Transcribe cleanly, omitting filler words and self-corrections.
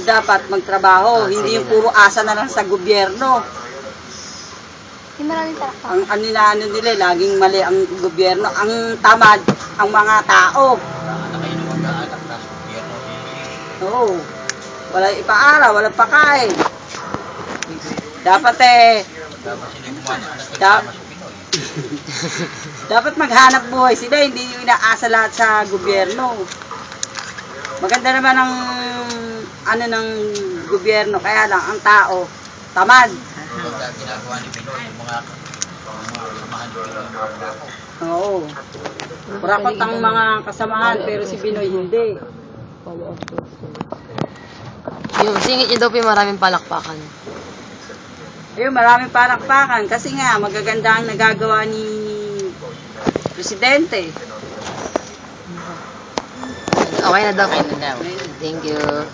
Dapat magtrabaho, hindi yung puro asa na lang sa gobyerno. Yung maraming palakpak. Ang ano nila, laging mali ang gobyerno. Ang tamad, ang mga tao. Oo. Wala ipaaral, wala pakain. Dapat dapat maghanap buhay sila, hindi yung inaasa lahat sa gobyerno. Maganda naman ang ano ng gobyerno, kaya lang ang tao tamad. Oo. Kurakot ang mga kasamahan pero si Binoy hindi. Yung singit niya daw po yung maraming palakpakan. Ayun, maraming palakpakan kasi nga magaganda ang nagagawa ni Presidente. Okay na daw. Thank you.